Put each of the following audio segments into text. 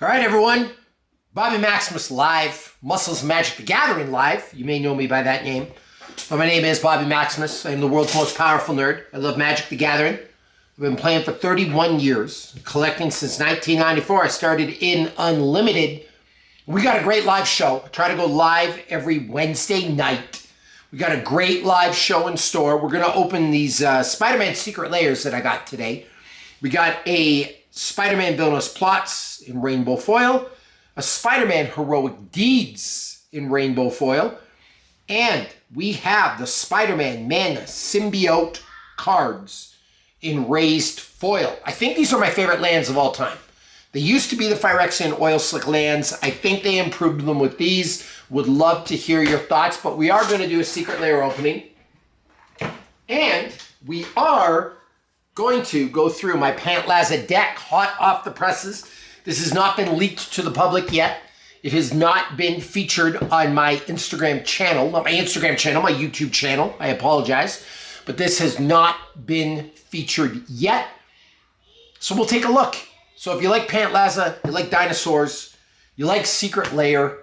All right, everyone. Bobby Maximus live, Muscles Magic the Gathering live. You may know me by that name. But my name is Bobby Maximus. I'm the world's most powerful nerd. I love Magic the Gathering. I've been playing for 31 years, collecting since 1994. I started in Unlimited. We got a great live show. I try to go live every Wednesday night. We got a great live show in store. We're going to open these Spider-Man Secret Lairs that I got today. We got a Spider-Man Villainous Plots in Rainbow Foil, a Spider-Man Heroic Deeds in Rainbow Foil, and we have the Spider-Man Mana Symbiote cards in Raised Foil. I think these are my favorite lands of all time. They used to be the Phyrexian Oil Slick lands. I think they improved them with these. Would love to hear your thoughts, but we are going to do a Secret Lair opening. And we are going to go through my Pantlaza deck, hot off the presses. This has not been leaked to the public yet. It has not been featured on my Instagram channel, not my Instagram channel, my YouTube channel. I apologize. But this has not been featured yet. So we'll take a look. So if you like Pantlaza, you like dinosaurs, you like Secret Lair,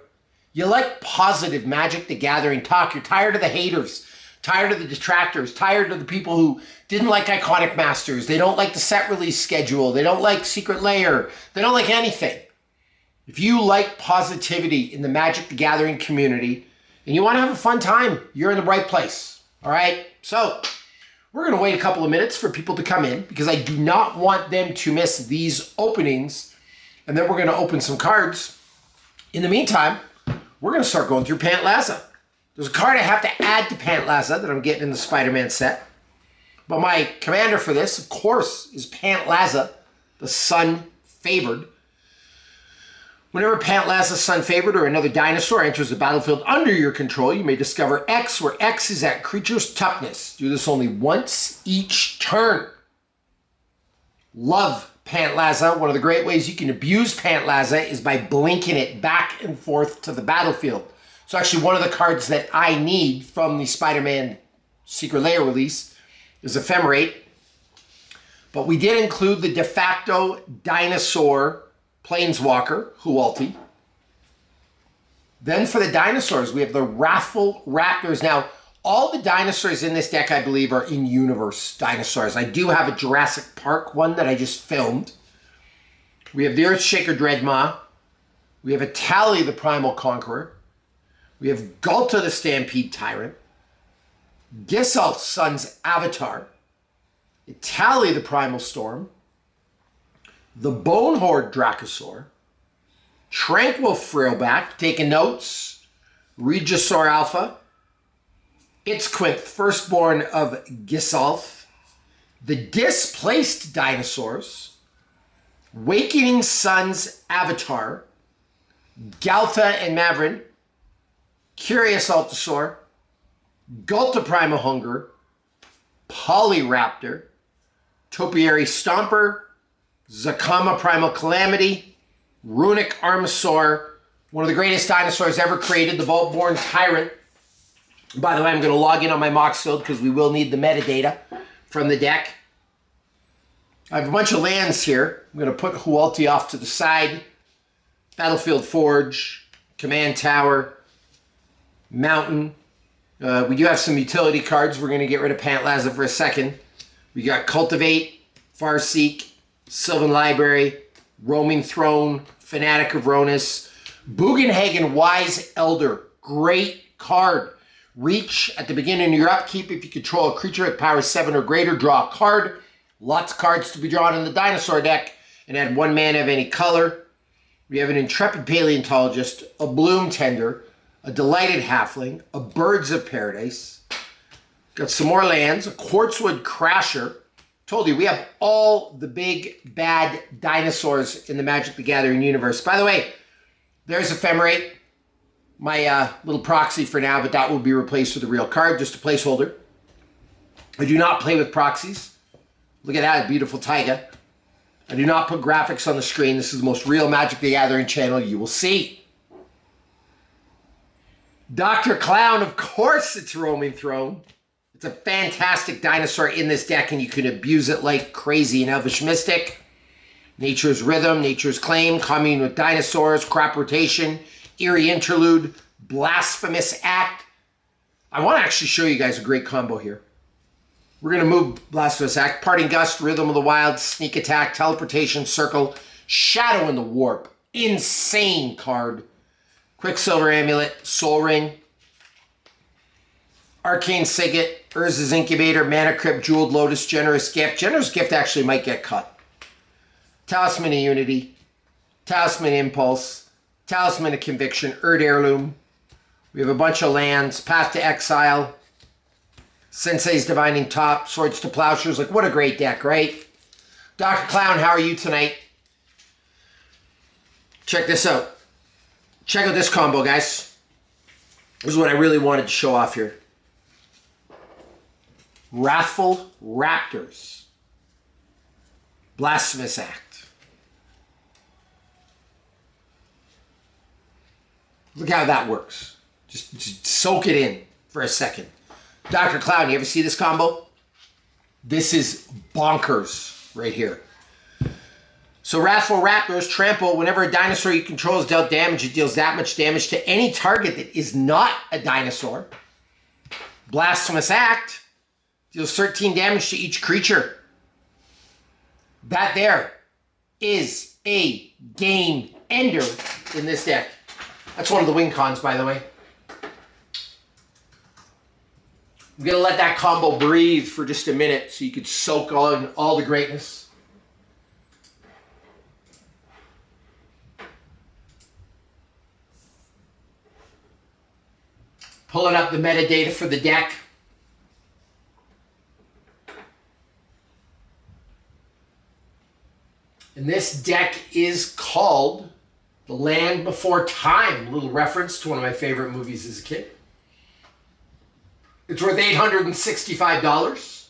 you like positive Magic the Gathering talk, you're tired of the haters, tired of the detractors, tired of the people who didn't like Iconic Masters, they don't like the set release schedule, they don't like Secret Lair, they don't like anything. If you like positivity in the Magic the Gathering community and you want to have a fun time, you're in the right place. All right? So we're going to wait a couple of minutes for people to come in because I do not want them to miss these openings. And then we're going to open some cards. In the meantime, we're going to start going through Pantlaza. There's a card I have to add to Pantlaza that I'm getting in the Spider-Man set. But my commander for this, of course, is Pantlaza, the Sun Favored. Whenever Pantlaza Sun Favored or another dinosaur enters the battlefield under your control, you may discover X, where X is at creature's toughness. Do this only once each turn. Love Pantlaza. One of the great ways you can abuse Pantlaza is by blinking it back and forth to the battlefield. It's actually one of the cards that I need from the Spider-Man Secret Lair release is Ephemerate. But we did include the de facto dinosaur Planeswalker, Hualti. Then for the dinosaurs, we have the Wrathful Raptors. Now, all the dinosaurs in this deck, I believe, are in-universe dinosaurs. I do have a Jurassic Park one that I just filmed. We have the Earthshaker Dreadmaw. We have a Tally the Primal Conqueror. We have Ghalta the Stampede Tyrant. Gisalth Sun's Avatar. Tally the Primal Storm. The Bonehorde Dracosaur, Tranquil Frillback, taking notes, Regisaur Alpha, Itzquinth, Firstborn of Gisalth, the Displaced Dinosaurs, Wakening Sun's Avatar, Ghalta and Mavrin, Curious Altasaur, Ghalta Primal Hunger, Polyraptor, Topiary Stomper, Zakama Primal Calamity, Runic Armasaur, one of the greatest dinosaurs ever created, the Vault-Born Tyrant. By the way, I'm going to log in on my Mox Field because we will need the metadata from the deck. I have a bunch of lands here. I'm going to put Hualti off to the side. Battlefield Forge, Command Tower, Mountain. We do have some utility cards. We're going to get rid of Pantlaza for a second. We got Cultivate, Farseek, Sylvan Library, Roaming Throne, Fanatic of Ronus, Bugenhagen Wise Elder, great card. Reach at the beginning of your upkeep if you control a creature at power 7 or greater, draw a card. Lots of cards to be drawn in the dinosaur deck, and add 1 mana of any color. We have an Intrepid Paleontologist, a Bloom Tender, a Delighted Halfling, a Birds of Paradise. Got some more lands, a Quartzwood Crasher. Told you, we have all the big, bad dinosaurs in the Magic the Gathering universe. By the way, there's Ephemerate, my little proxy for now, but that will be replaced with a real card, just a placeholder. I do not play with proxies. Look at that, beautiful taiga. I do not put graphics on the screen. This is the most real Magic the Gathering channel you will see. Dr. Clown, of course it's Roaming Throne. It's a fantastic dinosaur in this deck, and you can abuse it like crazy in Elvish Mystic. Nature's Rhythm, Nature's Claim, Commune with Dinosaurs, Crop Rotation, Eerie Interlude, Blasphemous Act. I want to actually show you guys a great combo here. We're going to move Blasphemous Act, Parting Gust, Rhythm of the Wild, Sneak Attack, Teleportation, Circle, Shadow in the Warp. Insane card. Quicksilver Amulet, Soul Ring, Arcane Signet, Urza's Incubator, Mana Crypt, Jeweled Lotus, Generous Gift. Generous Gift actually might get cut. Talisman of Unity, Talisman Impulse, Talisman of Conviction, Erd Heirloom. We have a bunch of lands, Path to Exile, Sensei's Divining Top, Swords to Plowshares. Like, what a great deck, right? Dr. Clown, how are you tonight? Check this out. Check out this combo, guys. This is what I really wanted to show off here. Wrathful Raptors. Blasphemous Act. Look how that works. Just soak it in for a second. Dr. Clown, you ever see this combo? This is bonkers right here. So Wrathful Raptors, trample. Whenever a dinosaur you control is dealt damage, it deals that much damage to any target that is not a dinosaur. Blasphemous Act deals 13 damage to each creature. That there is a game ender in this deck. That's one of the win cons, by the way. I'm going to let that combo breathe for just a minute so you could soak on all the greatness. Pulling up the metadata for the deck. And this deck is called The Land Before Time. A little reference to one of my favorite movies as a kid. It's worth $865.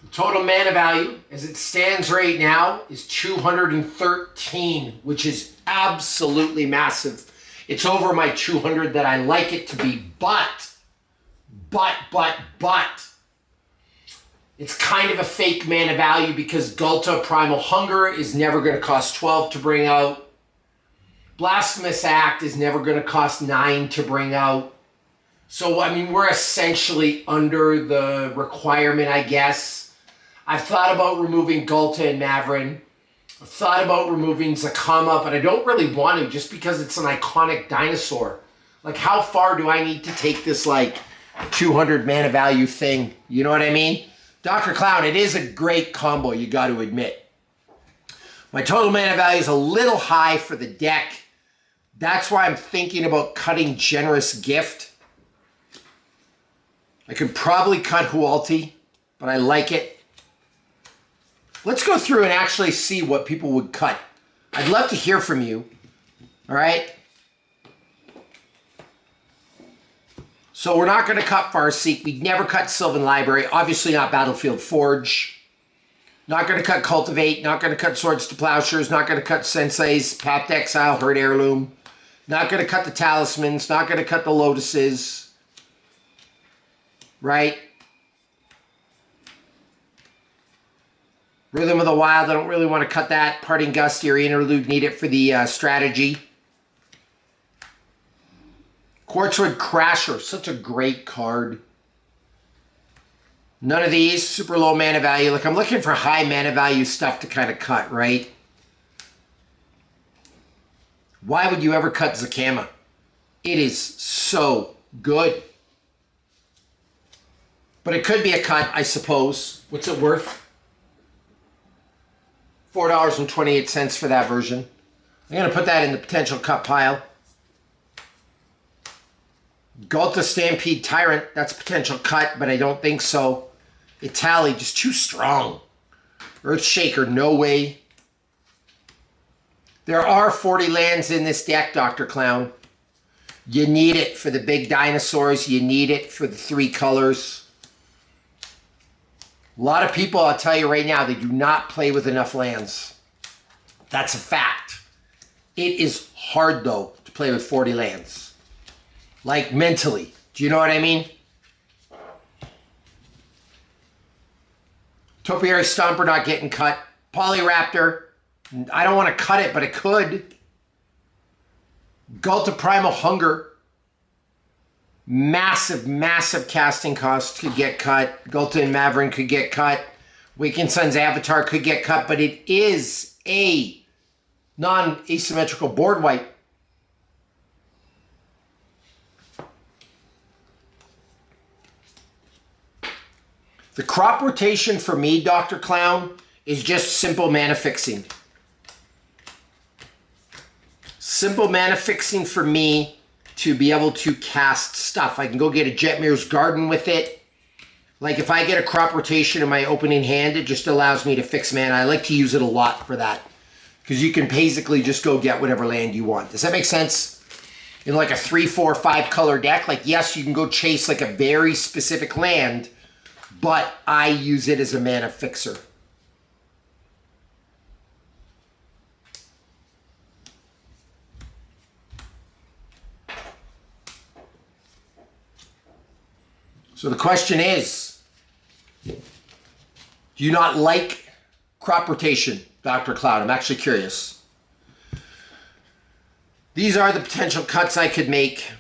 The total mana value, as it stands right now, is 213, which is absolutely massive. It's over my 200 that I like it to be, but, it's kind of a fake mana value because Gulta Primal Hunger is never going to cost 12 to bring out. Blasphemous Act is never going to cost 9 to bring out. So, I mean, we're essentially under the requirement, I guess. I've thought about removing Gulta and Maverin. I've thought about removing Zakama, but I don't really want to just because it's an iconic dinosaur. Like, how far do I need to take this, like, 200 mana value thing? You know what I mean? Dr. Clown, it is a great combo, you got to admit. My total mana value is a little high for the deck. That's why I'm thinking about cutting Generous Gift. I could probably cut Hualti, but I like it. Let's go through and actually see what people would cut. I'd love to hear from you. All right? So we're not going to cut Farseek. We'd never cut Sylvan Library. Obviously not Battlefield Forge. Not going to cut Cultivate. Not going to cut Swords to Plowshares. Not going to cut Sensei's Path to Exile, Herd Heirloom. Not going to cut the Talismans. Not going to cut the Lotuses. Right? Rhythm of the Wild. I don't really want to cut that. Parting Gust, Eerie Interlude. Need it for the strategy. Quartzwood Crasher, such a great card. None of these, super low mana value. Like, I'm looking for high mana value stuff to kind of cut, right? Why would you ever cut Zakama? It is so good. But it could be a cut, I suppose. What's it worth? $4.28 for that version. I'm going to put that in the potential cut pile. Gulta Stampede Tyrant, that's a potential cut, but I don't think so. Itali, just too strong. Earthshaker, no way. There are 40 lands in this deck, Dr. Clown. You need it for the big dinosaurs. You need it for the 3 colors. A lot of people, I'll tell you right now, they do not play with enough lands. That's a fact. It is hard, though, to play with 40 lands. Like, mentally. Do you know what I mean? Topiary Stomper not getting cut. Polyraptor, I don't want to cut it, but it could. Gulta Primal Hunger, massive, massive casting cost could get cut. Gulta and Maverick could get cut. Waking Sun's Avatar could get cut, but it is a non-asymmetrical board wipe. The crop rotation for me, Dr. Clown, is just simple mana fixing. Simple mana fixing for me to be able to cast stuff. I can go get a Jetmir's Garden with it. Like if I get a crop rotation in my opening hand, it just allows me to fix mana. I like to use it a lot for that. Because you can basically just go get whatever land you want. Does that make sense? In like a 3, 4, 5 color deck, like yes, you can go chase like a very specific land, but I use it as a mana fixer. So the question is, do you not like crop rotation, Dr. Cloud? I'm actually curious. These are the potential cuts I could make.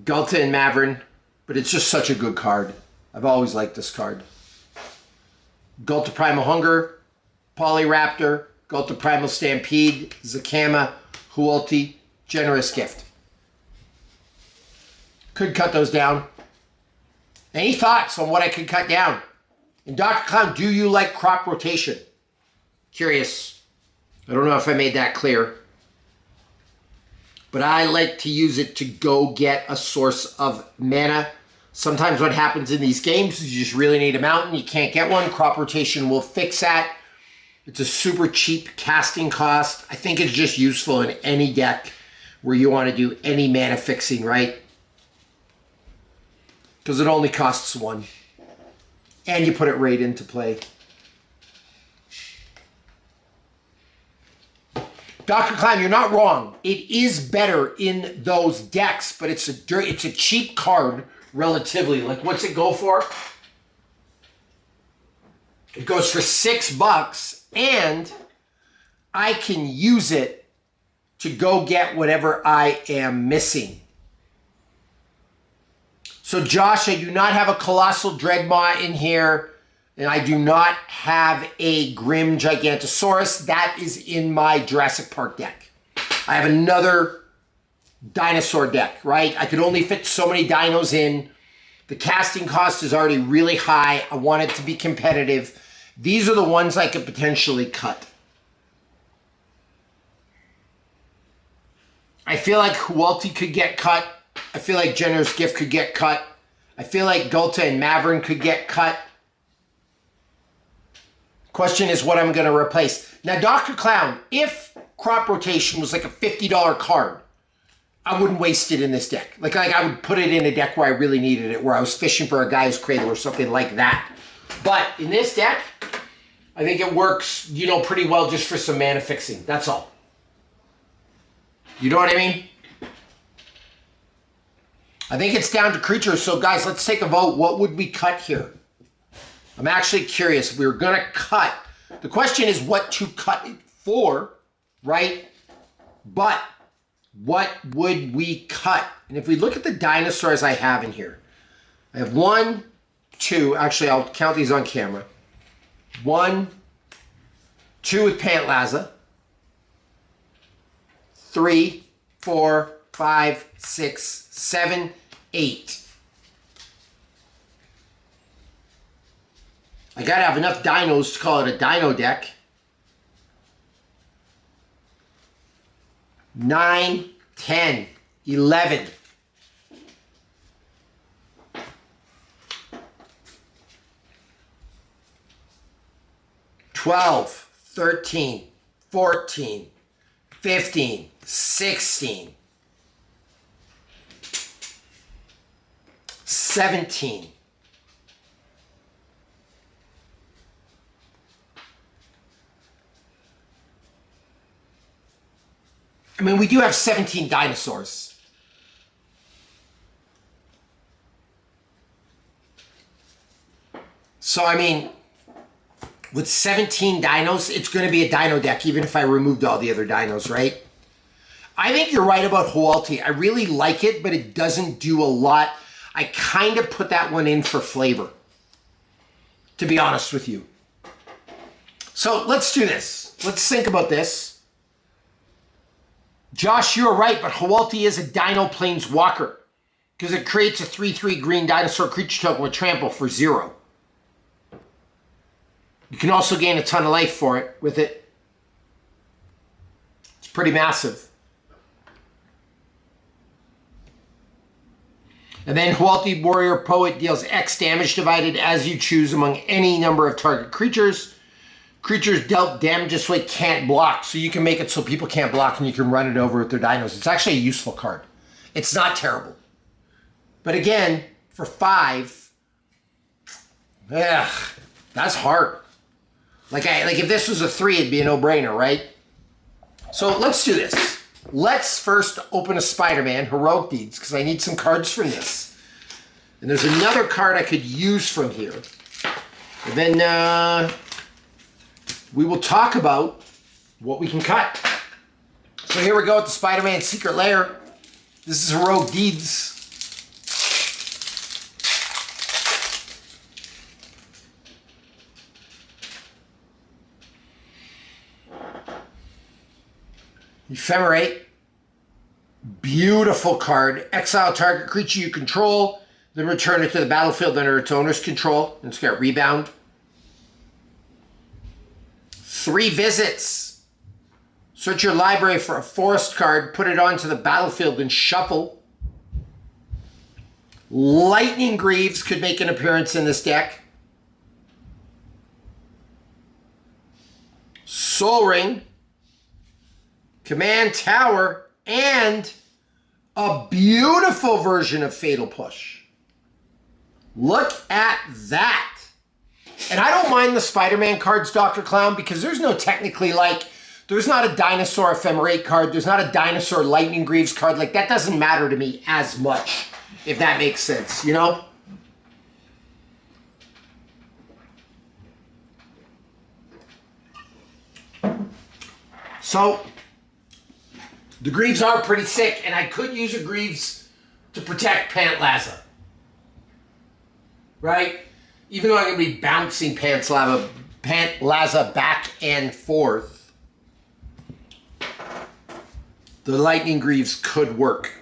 Gulta and Maverick, but it's just such a good card. I've always liked this card. Gulta Primal Hunger, Polyraptor, Gulta Primal Stampede, Zakama, Huolti, Generous Gift. Could cut those down. Any thoughts on what I could cut down? And Dr. Clown, do you like crop rotation? Curious. I don't know if I made that clear. But I like to use it to go get a source of mana. Sometimes what happens in these games is you just really need a mountain. You can't get one. Crop rotation will fix that. It's a super cheap casting cost. I think it's just useful in any deck where you want to do any mana fixing, right? Because it only costs 1. And you put it right into play. Dr. Clown, you're not wrong. It is better in those decks, but it's a cheap card relatively. Like, what's it go for? It goes for $6, and I can use it to go get whatever I am missing. So, Josh, I do not have a Colossal Dreadmaw in here, and I do not have a Grim Gigantosaurus. That is in my Jurassic Park deck. I have another dinosaur deck, right? I could only fit so many dinos in. The casting cost is already really high. I want it to be competitive. These are the ones I could potentially cut. I feel like Huolti could get cut. I feel like Generous Gift could get cut. I feel like Gulta and Maverick could get cut. Question is what I'm going to replace. Now, Dr. Clown, if crop rotation was like a $50 card, I wouldn't waste it in this deck. Like I would put it in a deck where I really needed it, where I was fishing for a Guy's Cradle or something like that. But in this deck, I think it works, you know, pretty well just for some mana fixing. That's all. You know what I mean? I think it's down to creatures. So, guys, let's take a vote. What would we cut here? I'm actually curious. If we were going to cut, the question is what to cut it for, right? But what would we cut? And if we look at the dinosaurs I have in here, I have 1, 2. Actually, I'll count these on camera. 1, 2 with Pantlaza. 3, 4, 5, 6, 7, 8. I gotta have enough dinos to call it a dino deck. 9, 10, 11. 12, 13, 14, 15, 16, 17. I mean, we do have 17 dinosaurs. So, I mean, with 17 dinos, it's going to be a dino deck, even if I removed all the other dinos, right? I think you're right about Hualti. I really like it, but it doesn't do a lot. I kind of put that one in for flavor, to be honest with you. So let's do this. Let's think about this. Josh, you're right, but Hualti is a Dino Planeswalker because it creates a 3/3 green dinosaur creature token with trample for 0. You can also gain a ton of life for it with it. It's pretty massive. And then Hualti Warrior Poet deals X damage divided as you choose among any number of target creatures. Creatures dealt damage this way can't block, so you can make it so people can't block and you can run it over with their dinos. It's actually a useful card. It's not terrible. But again, for 5, that's hard. Like if this was a 3, it'd be a no-brainer, right? So let's do this. Let's first open a Spider-Man, Heroic Deeds, because I need some cards from this. And there's another card I could use from here. And then we will talk about what we can cut. So here we go with the Spider-Man Secret Lair. This is Heroic Deeds. Ephemerate. Beautiful card. Exile target creature you control, then return it to the battlefield under its owner's control, and it's got rebound. 3 visits. Search your library for a forest card, put it onto the battlefield and shuffle. Lightning Greaves could make an appearance in this deck. Soul Ring. Command Tower, and a beautiful version of Fatal Push. Look at that. And I don't mind the Spider-Man cards, Dr. Clown, because there's no technically there's not a dinosaur Ephemerate card, there's not a dinosaur Lightning Greaves card. Like, that doesn't matter to me as much, if that makes sense, you know? So, the Greaves are pretty sick, and I could use a Greaves to protect Pantlaza. Right? Even though I'm going to be bouncing Pantlaza back and forth, the Lightning Greaves could work.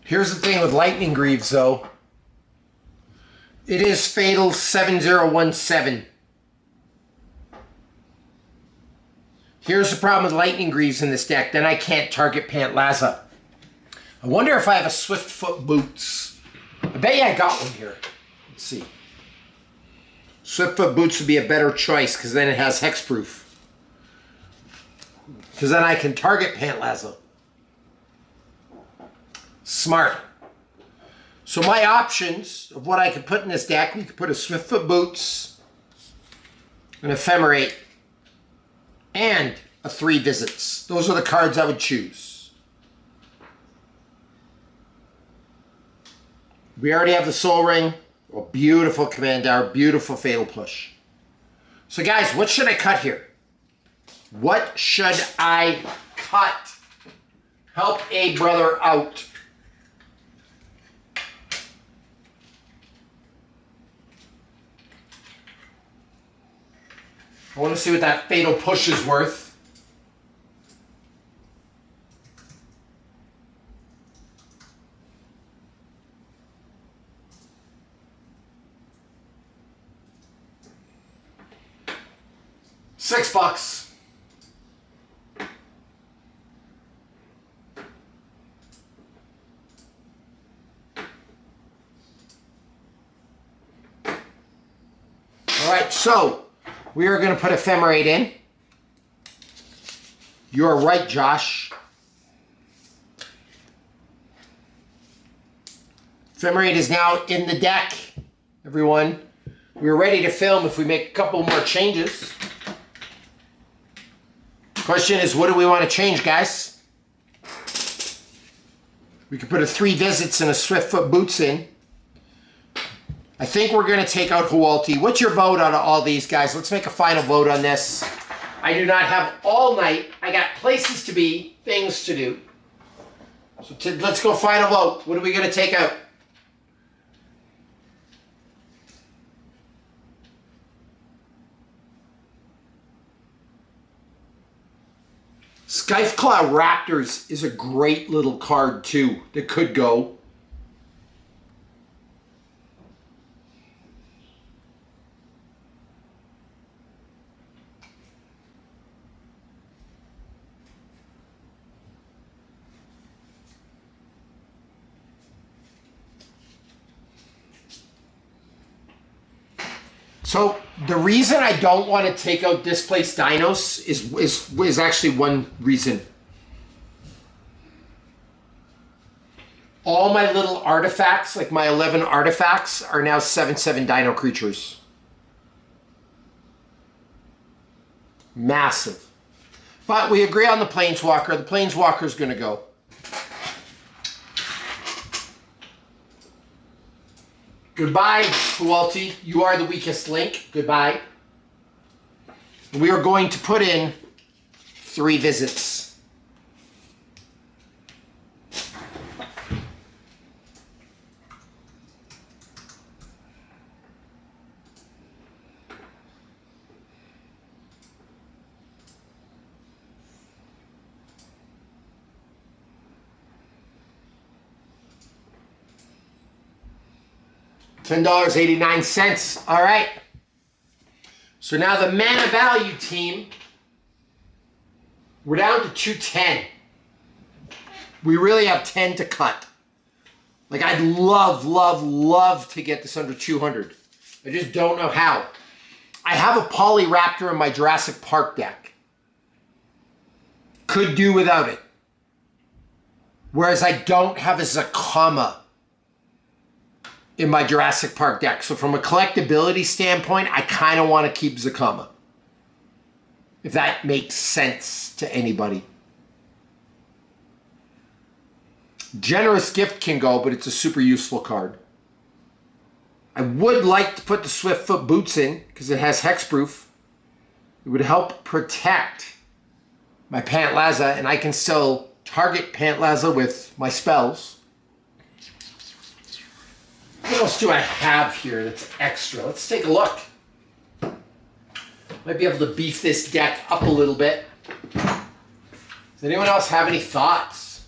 Here's the thing with Lightning Greaves, though. It is Fatal 7017. Here's the problem with Lightning Greaves in this deck. Then I can't target Pantlaza. I wonder if I have a Swiftfoot Boots. I bet you I got one here. Let's see. Swiftfoot Boots would be a better choice because then it has hexproof. Because then I can target Pantlaza. Smart. So my options of what I could put in this deck, we could put a Swiftfoot Boots, an Ephemerate, and a 3 Visits. Those are the cards I would choose. We already have the Soul Ring, a beautiful Command Tower, beautiful Fatal Push. So guys, what should I cut here? What should I cut? Help a brother out. I want to see what that Fatal Push is worth. $6. All right, so we are going to put Ephemerate in. You're right, Josh. Ephemerate is now in the deck, everyone. We're ready to film if we make a couple more changes. Question is, what do we want to change, guys? We could put a 3 Visits and a Swiftfoot Boots in. I think we're going to take out Hualti. What's your vote on all these, guys? Let's make a final vote on this. I do not have all night. I got places to be, things to do. So let's go final vote. What are we going to take out? Scytheclaw Raptors is a great little card, too, that could go. So the reason I don't want to take out Displaced Dinos is actually one reason. All my little artifacts, like my 11 artifacts, are now 7/7 Dino creatures. Massive. But we agree on the Planeswalker. The Planeswalker is going to go. Goodbye, Hualti. You are the weakest link. Goodbye. We are going to put in 3 Visits. $10.89. All right. So now the mana value team, we're down to 210. We really have 10 to cut. Like, I'd love, love, love to get this under 200. I just don't know how. I have a Polyraptor in my Jurassic Park deck. Could do without it. Whereas I don't have a Zacama in my Jurassic Park deck. So from a collectability standpoint, I kind of want to keep Zacama. If that makes sense to anybody. Generous Gift can go, but it's a super useful card. I would like to put the Swiftfoot Boots in, because it has hexproof. It would help protect my Pantlaza, and I can still target Pantlaza with my spells. What else do I have here that's extra? Let's take a look. Might be able to beef this deck up a little bit. Does anyone else have any thoughts?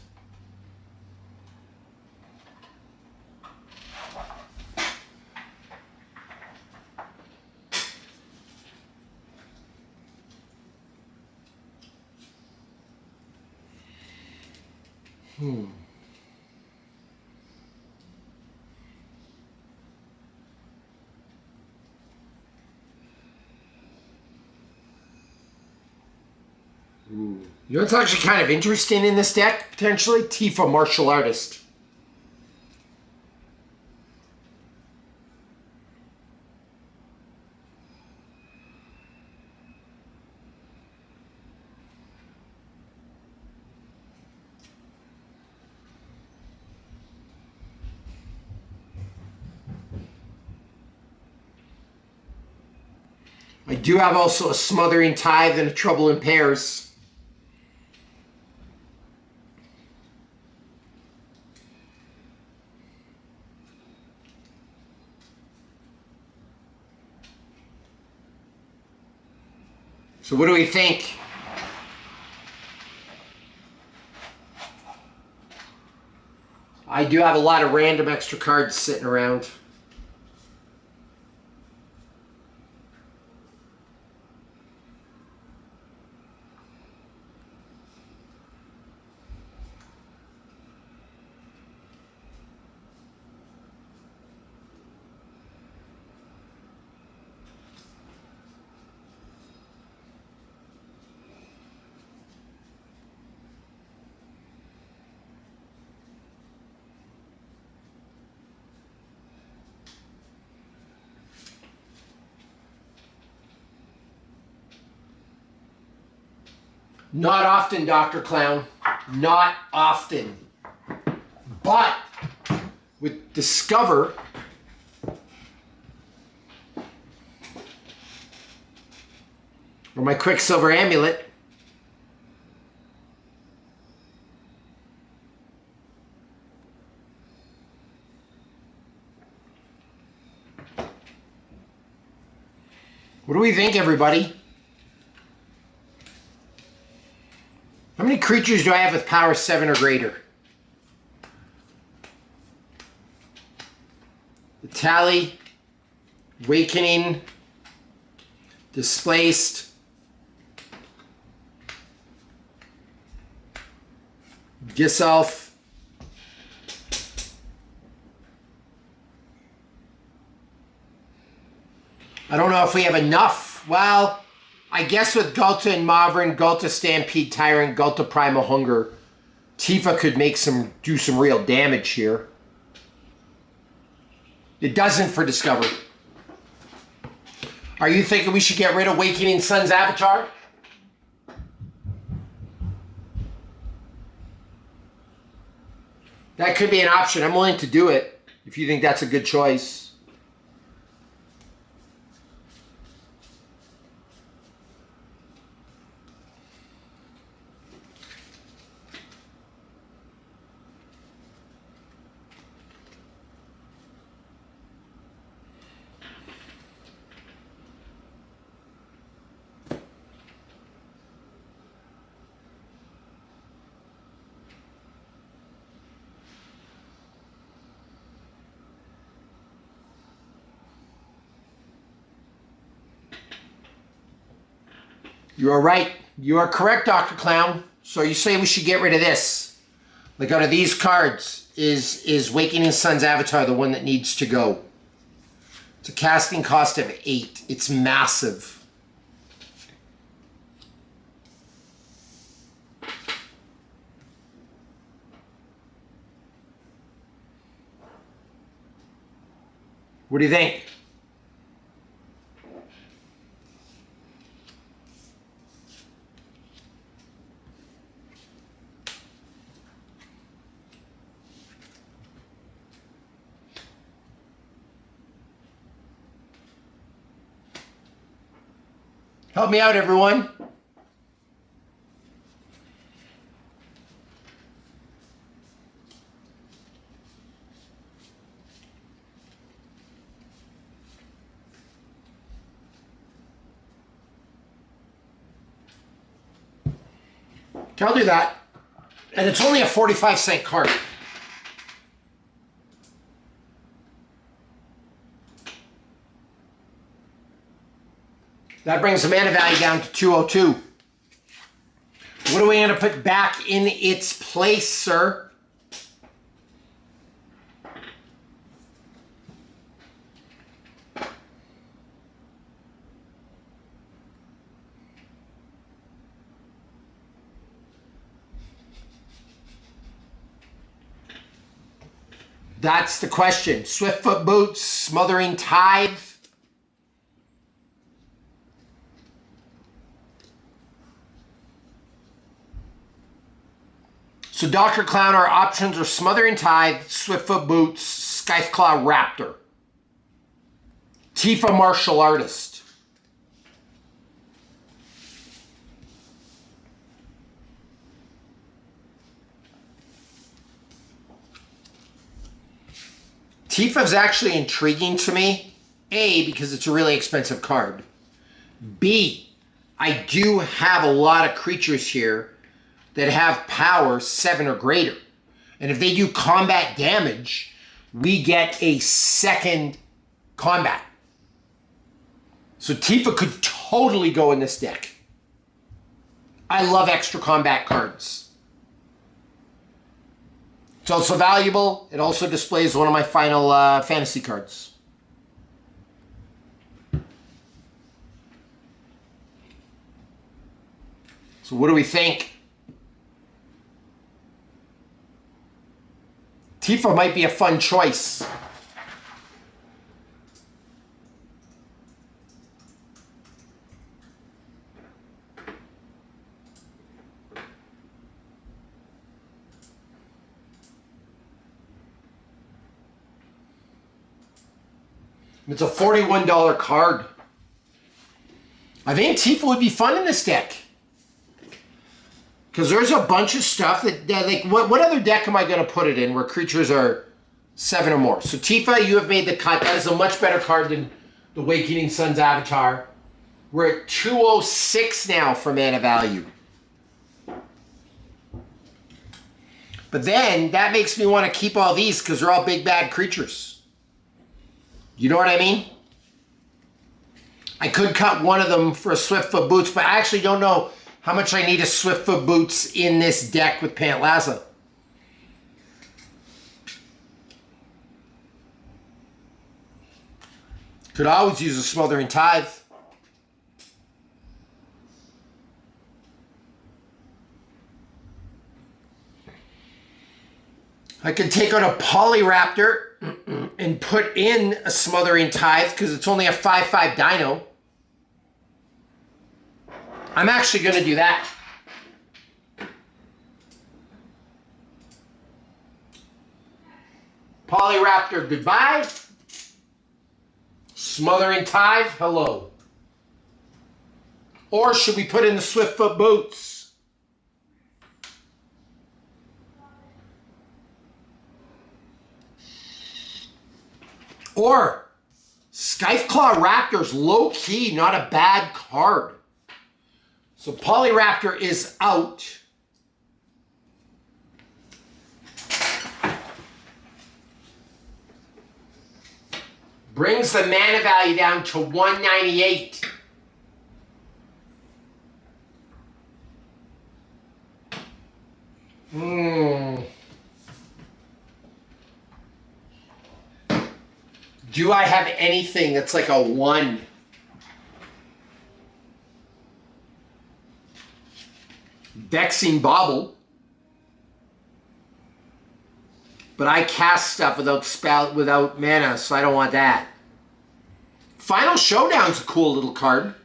You know what's actually kind of interesting in this deck, potentially? Tifa, Martial Artist. I do have also a Smothering Tithe and a Trouble in Pairs. So what do we think? I do have a lot of random extra cards sitting around. Not often, Dr. Clown. Not often. But with Discover, or my Quicksilver Amulet, what do we think, everybody? How many creatures do I have with power 7 or greater? The Tally, Awakening, Displaced, Giself, I don't know if we have enough. Well, I guess with Gulta and Maverin, Gulta Stampede Tyrant, Gulta Primal Hunger, Tifa could do some real damage here. It doesn't for Discovery. Are you thinking we should get rid of Awakening Sun's Avatar? That could be an option. I'm willing to do it if you think that's a good choice. You are right. You are correct, Dr. Clown. So you say we should get rid of this. Like out of these cards, is Awakening Sun's Avatar the one that needs to go? It's a casting cost of 8. It's massive. What do you think? Help me out, everyone. Okay, I'll do that. And it's only a 45-cent card. That brings the mana value down to 202. What are we going to put back in its place, sir? That's the question. Swiftfoot Boots, Smothering Tithe. So Dr. Clown, our options are Smothering Tithe, Swiftfoot Boots, Scytheclaw Raptor. Tifa Martial Artist. Tifa is actually intriguing to me. A, because it's a really expensive card. B, I do have a lot of creatures here that have power 7 or greater. And if they do combat damage, we get a second combat. So Tifa could totally go in this deck. I love extra combat cards. It's also valuable. It also displays one of my final fantasy cards. So what do we think? Tifa might be a fun choice. It's a $41 card. I think Tifa would be fun in this deck. Because there's a bunch of stuff that like, what other deck am I going to put it in where creatures are 7 or more? So Tifa, you have made the cut. That is a much better card than the Awakening Sun's Avatar. We're at 206 now for mana value. But then, that makes me want to keep all these because they're all big bad creatures. You know what I mean? I could cut one of them for a Swiftfoot Boots, but I actually don't know how much I need a Swiftfoot Boots in this deck with Pantlaza. Could always use a Smothering Tithe. I can take out a Polyraptor and put in a Smothering Tithe because it's only a 5/5 dino. I'm actually going to do that. Polyraptor, goodbye. Smothering Tithe, hello. Or should we put in the Swiftfoot Boots? Or Scytheclaw Raptor's low-key, not a bad card. So Polyraptor is out. Brings the mana value down to 198. Do I have anything that's like a 1? Vexing Bauble. But I cast stuff without mana, so I don't want that. Final Showdown's a cool little card.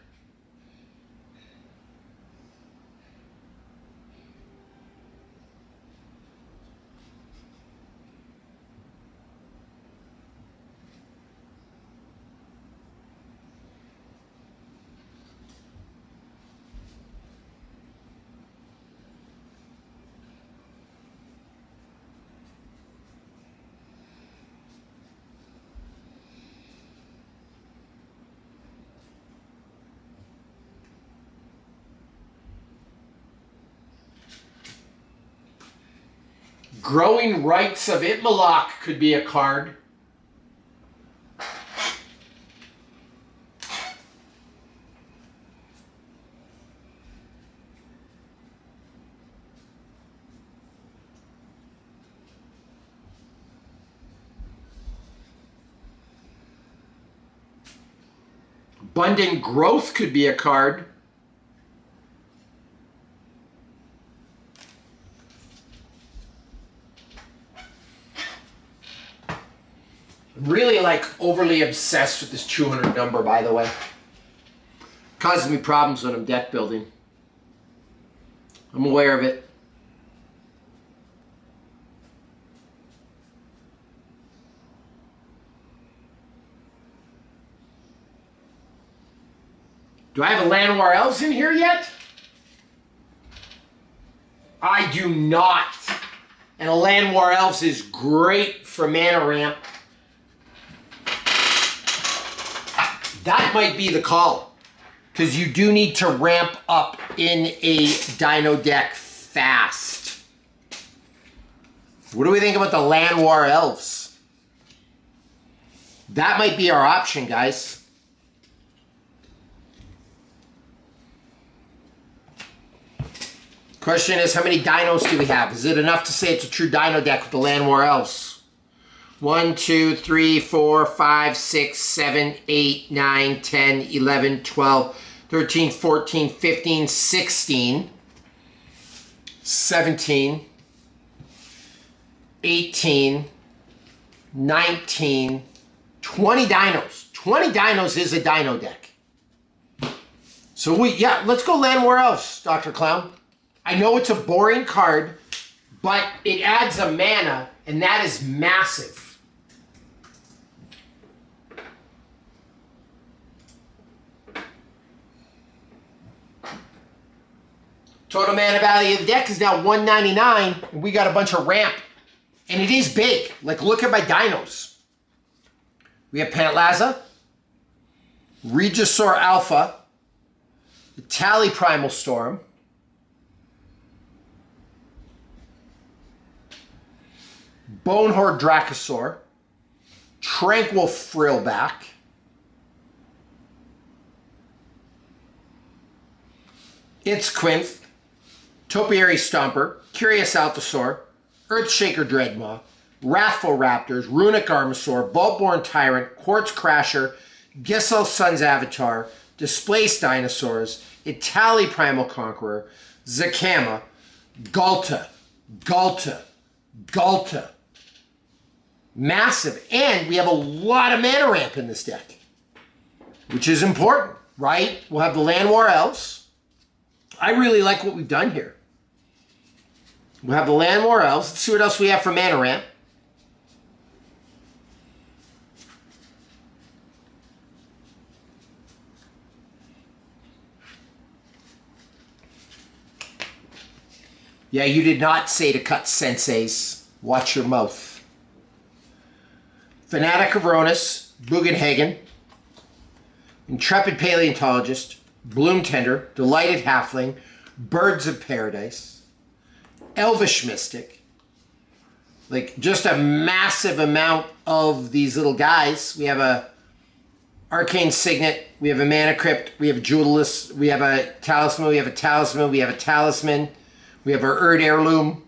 Growing Rights of Itmalok could be a card. Abundant Growth could be a card. Really like overly obsessed with this 200 number, by the way. Causes me problems when I'm deck building. I'm aware of it. Do I have a Llanowar Elves in here yet? I do not. And a Llanowar Elves is great for mana ramp. That might be the call, because you do need to ramp up in a dino deck fast. What do we think about the Llanowar Elves? That might be our option, guys. Question is, how many dinos do we have? Is it enough to say it's a true dino deck with the Llanowar Elves? 1, 2, 3, 4, 5, 6, 7, 8, 9, 10, 11, 12, 13, 14, 15, 16, 17, 18, 19, 20 dinos. 20 dinos is a dino deck. So let's go Llanowar Elves, Dr. Clown. I know it's a boring card, but it adds a mana, and that is massive. Total mana value of the deck is now 199, and we got a bunch of ramp. And it is big. Like, look at my dinos. We have Pantlaza, Regisaur Alpha, Tally Primal Storm, Bonehorde Dracosaur, Tranquil Frillback, It's Quinth, Topiary Stomper, Curious Altosaur, Earthshaker Dreadmaw, Wrathful Raptors, Runic Armasaur, Boltborn Tyrant, Quartz Crasher, Gisel Sun's Avatar, Displaced Dinosaurs, Itali Primal Conqueror, Zakama, Galta, Galta. Massive. And we have a lot of mana ramp in this deck, which is important, right? We'll have the Land War Elves. I really like what we've done here. We'll have the Land War Elves. Let's see what else we have for mana ramp. Yeah, you did not say to cut senseis. Watch your mouth. Fanatic of Ronus, Bugenhagen, Intrepid Paleontologist, Bloom Tender, Delighted Halfling, Birds of Paradise, Elvish Mystic. Like, just a massive amount of these little guys. We have a Arcane Signet, we have a Mana Crypt, we have a Jewelist, we have a Talisman, we have a Talisman, we have a Talisman, we have our Erd Heirloom.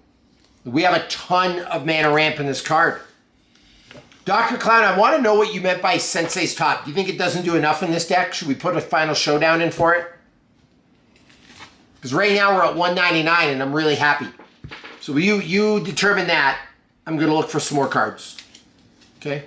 We have a ton of mana ramp in this card. Dr. Clown, I want to know what you meant by Sensei's Top. Do you think it doesn't do enough in this deck? Should we put a final showdown in for it? Because right now we're at 199 and I'm really happy. So you determine that. I'm going to look for some more cards. Okay?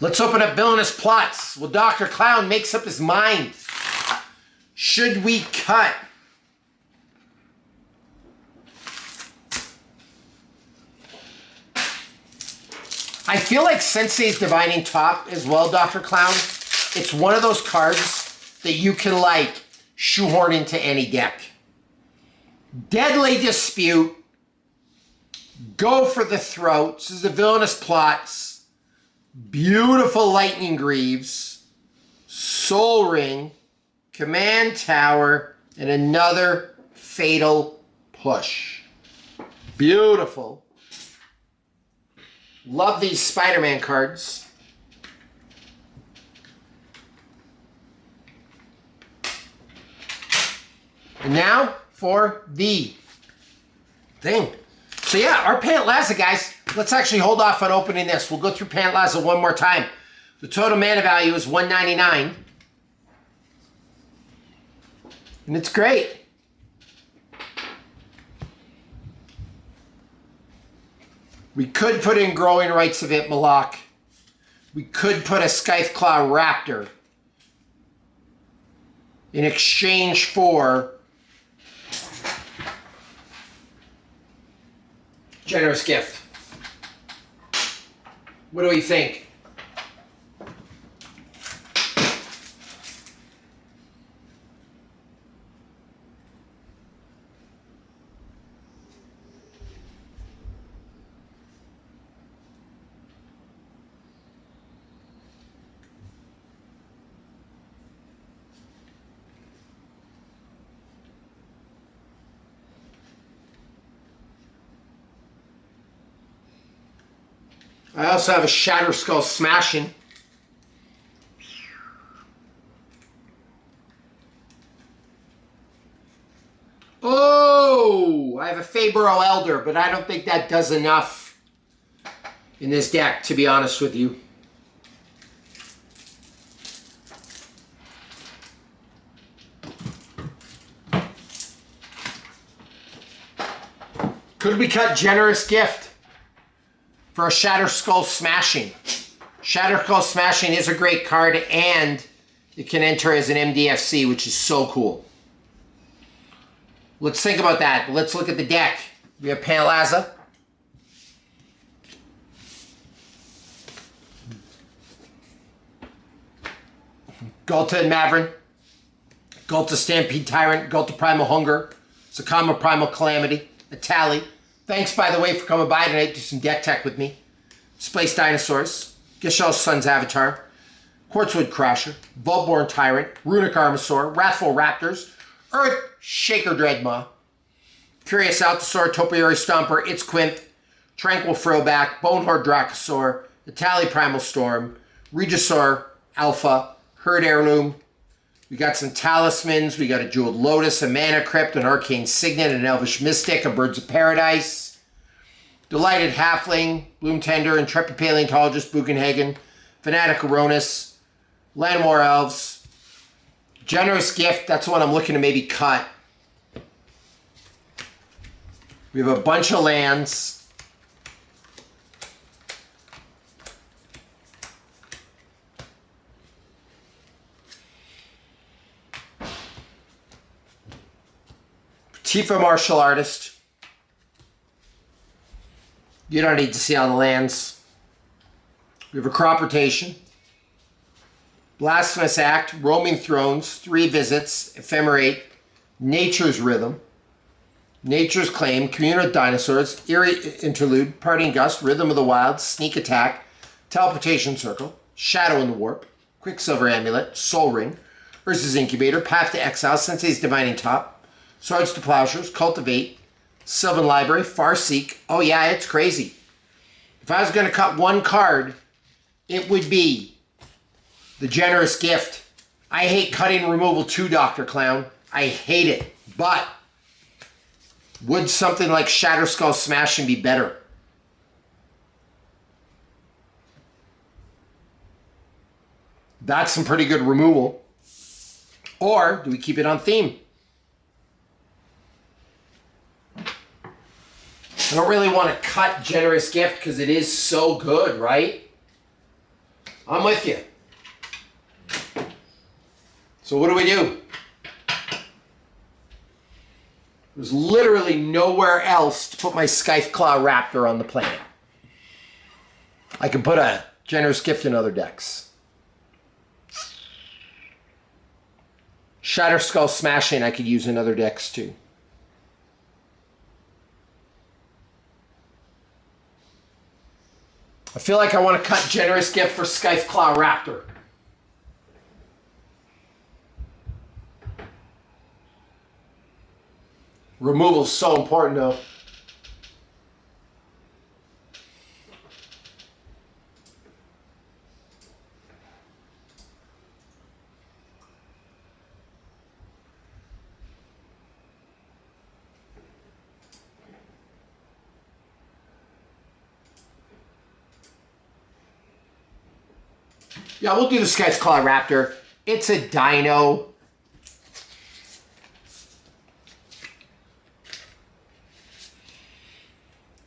Let's open up Villainous Plots. Well, Dr. Clown makes up his mind. Should we cut? I feel like Sensei's Divining Top as well, Dr. Clown. It's one of those cards that you can, like, shoehorn into any deck. Deadly Dispute. Go for the Throat. This is the Villainous Plots. Beautiful Lightning Greaves, Soul Ring, Command Tower, and another Fatal Push. Beautiful. Love these Spider-Man cards. And now for the thing. So yeah, our Pantlaza, guys, let's actually hold off on opening this. We'll go through Pantlaza one more time. The total mana value is 199. And it's great. We could put in Growing Rights of Itmalok. We could put a Scytheclaw Raptor in exchange for Generous Gift. What do we think? I also have a Shatter Skull Smashing. Oh, I have a Fabro Elder, but I don't think that does enough in this deck, to be honest with you. Could we cut Generous Gift for a Shatter Skull Smashing? Shatter Skull Smashing is a great card, and it can enter as an MDFC, which is so cool. Let's think about that. Let's look at the deck. We have Panalaza. Ghalta and Mavrin. Ghalta Stampede Tyrant. Ghalta Primal Hunger. Sakama Primal Calamity. A Tally. Thanks, by the way, for coming by tonight. Do some deck tech with me. Space Dinosaurs. Gishel's Sun's Avatar. Quartzwood Crasher. Volborn Tyrant. Runic Armasaur. Wrathful Raptors. Earth Shaker Dreadmaw. Curious Altasaur. Topiary Stomper. It's Quinth. Tranquil Frillback. Bonehorde Dracosaur. Itali Primal Storm. Regisaur Alpha. Herd Heirloom. We got some Talismans. We got a Jeweled Lotus, a Mana Crypt, an Arcane Signet, an Elvish Mystic, a Birds of Paradise. Delighted Halfling. Bloom Tender. Intrepid Paleontologist. Bugenhagen. Fanatic Aronis. Landwar Elves. Generous Gift. That's what I'm looking to maybe cut. We have a bunch of lands. Tifa Martial Artist. You don't need to see all the lands. We have a Crop Rotation. Blasphemous Act. Roaming Thrones. 3 Visits. Ephemerate. Nature's Rhythm. Nature's Claim. Commune with Dinosaurs. Eerie Interlude. Parting Gust. Rhythm of the Wild. Sneak Attack. Teleportation Circle. Shadow in the Warp. Quicksilver Amulet. Soul Ring. Urza's Incubator. Path to Exile. Sensei's Divining Top. Swords to Plowshares. Cultivate. Sylvan Library. Farseek. Oh yeah, it's crazy. If I was going to cut one card, it would be the Generous Gift. I hate cutting removal too, Dr. Clown. I hate it. But would something like Shatterskull Smashing be better? That's some pretty good removal. Or do we keep it on theme? I don't really want to cut Generous Gift because it is so good, right? I'm with you. So what do? There's literally nowhere else to put my Scytheclaw Raptor on the planet. I can put a Generous Gift in other decks. Shatterskull Smashing I could use in other decks too. I feel like I want to cut Generous Gift for Scytheclaw Raptor. Removal is so important though. Yeah, we'll do the Scytheclaw Raptor. It's a dino.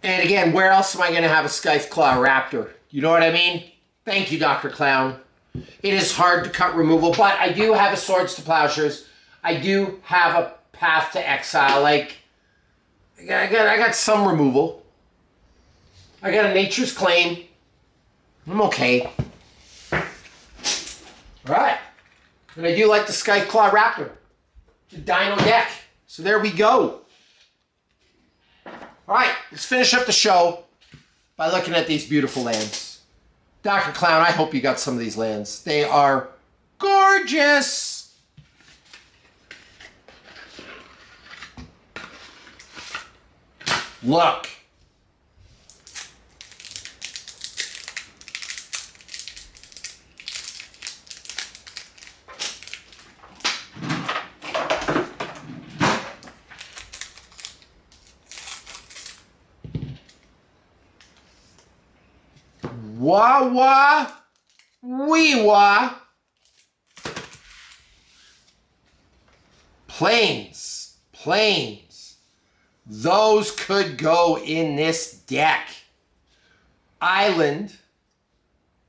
And again, where else am I going to have a Scytheclaw Raptor? You know what I mean? Thank you, Dr. Clown. It is hard to cut removal, but I do have a Swords to Plowshares. I do have a Path to Exile. Like, I got some removal. I got a Nature's Claim. I'm okay. All right. And I do like the Scytheclaw Raptor. It's a dino deck. So there we go. All right, let's finish up the show by looking at these beautiful lands. Dr. Clown, I hope you got some of these lands. They are gorgeous. Look. Wah wah, wee wah. Plains, plains. Those could go in this deck. Island,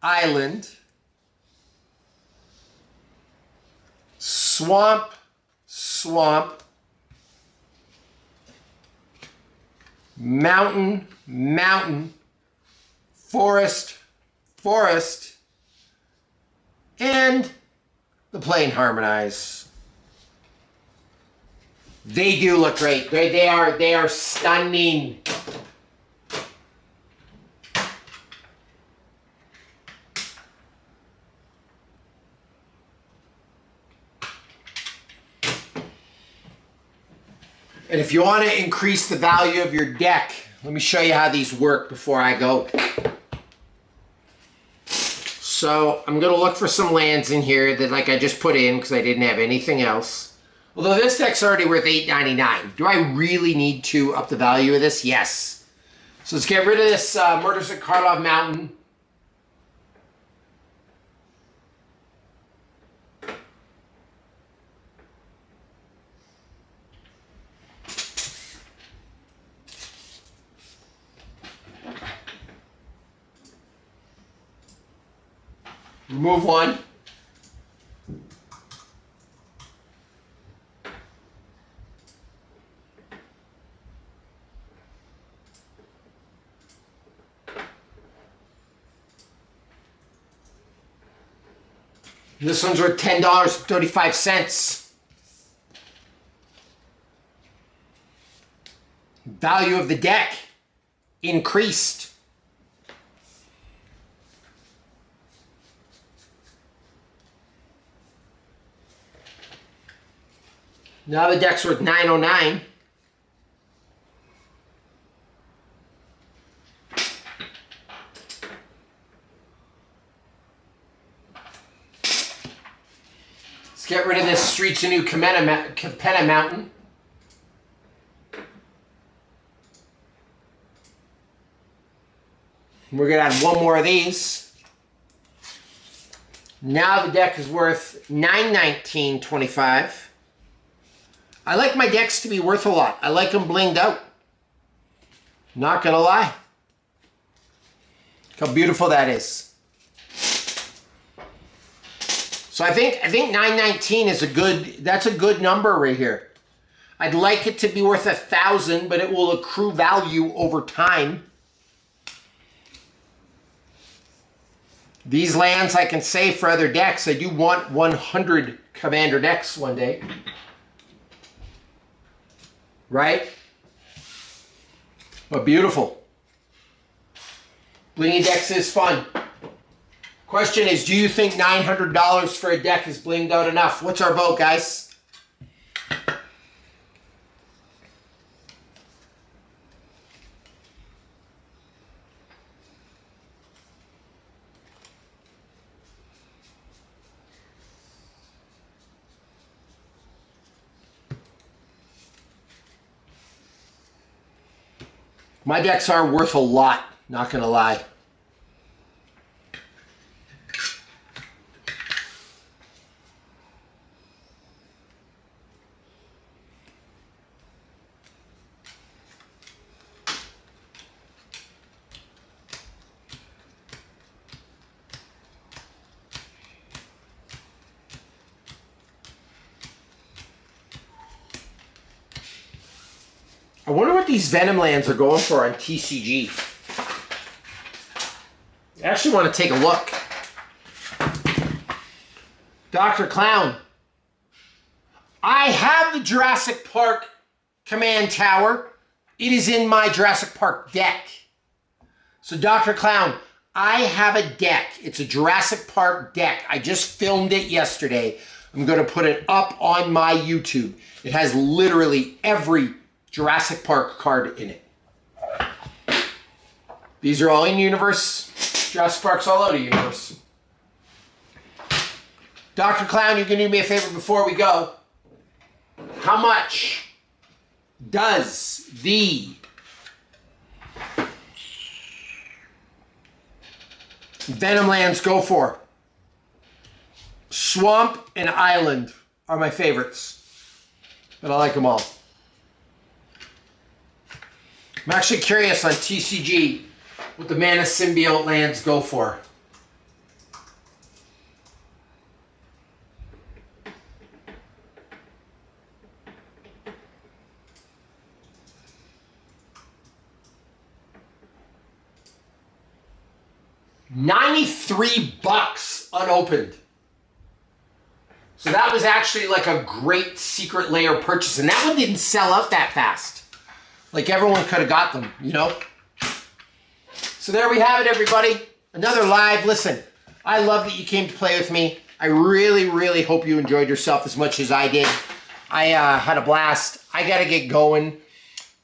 island. Swamp, swamp. mountain, mountain, forest, forest, and the plane harmonize. They do look great. They are stunning. And if you want to increase the value of your deck, let me show you how these work before I go. So I'm going to look for some lands in here that like I just put in because I didn't have anything else. Although this deck's already worth $8.99. Do I really need to up the value of this? Yes. So let's get rid of this Murders at Karlov Mountain. Remove one. This one's worth $10.35. Value of the deck increased. Now the deck's worth $9.09. Let's get rid of this Streets of New Capenna Mountain. We're going to add one more of these. Now the deck is worth $9.19.25. I like my decks to be worth a lot. I like them blinged out. Not gonna lie. Look how beautiful that is. So I think $9.19 is that's a good number right here. I'd like it to be worth $1,000, but it will accrue value over time. These lands I can save for other decks. I do want 100 Commander decks one day. Right? But beautiful. Blingy decks is fun. Question is, do you think $900 for a deck is blinged out enough? What's our vote, guys? My decks are worth a lot, not gonna lie. I wonder what these Venom lands are going for on TCG. I actually want to take a look. Dr. Clown. I have the Jurassic Park Command Tower. It is in my Jurassic Park deck. So Dr. Clown, I have a deck. It's a Jurassic Park deck. I just filmed it yesterday. I'm going to put it up on my YouTube. It has literally every Jurassic Park card in it. These are all in universe. Jurassic Park's all out of universe. Dr. Clown, you can do me a favor before we go. How much does the Venom lands go for? Swamp and Island are my favorites, but I like them all. I'm actually curious on TCG what the Mana Symbiote lands go for. $93 unopened. So that was actually like a great Secret Lair purchase. And that one didn't sell out that fast. Like everyone could have got them, you know? So there we have it, everybody. Another live. Listen, I love that you came to play with me. I really, really hope you enjoyed yourself as much as I did. I had a blast. I got to get going.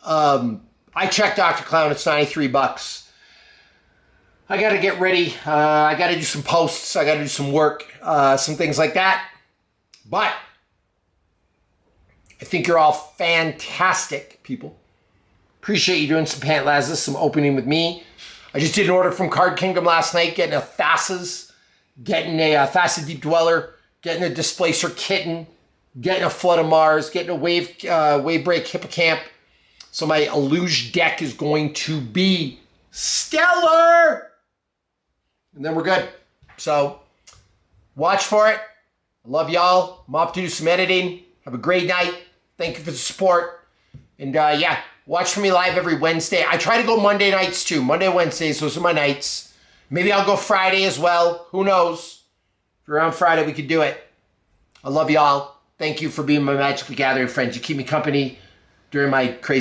I checked Dr. Clown. It's $93. I got to get ready. I got to do some posts. I got to do some work, some things like that. But I think you're all fantastic people. Appreciate you doing some Pantlazas, some opening with me. I just did an order from Card Kingdom last night, getting a Thassa's, getting a Thassa Deep Dweller, getting a Displacer Kitten, getting a Flood of Mars, getting a Wave Break Hippocamp. So my Illuge deck is going to be stellar! And then we're good. So watch for it. I love y'all. I'm off to do some editing. Have a great night. Thank you for the support. And yeah, watch for me live every Wednesday. I try to go Monday nights too. Monday, Wednesdays, those are my nights. Maybe I'll go Friday as well. Who knows? If you're around Friday, we could do it. I love y'all. Thank you for being my Magic the Gathering friends. You keep me company during my crazy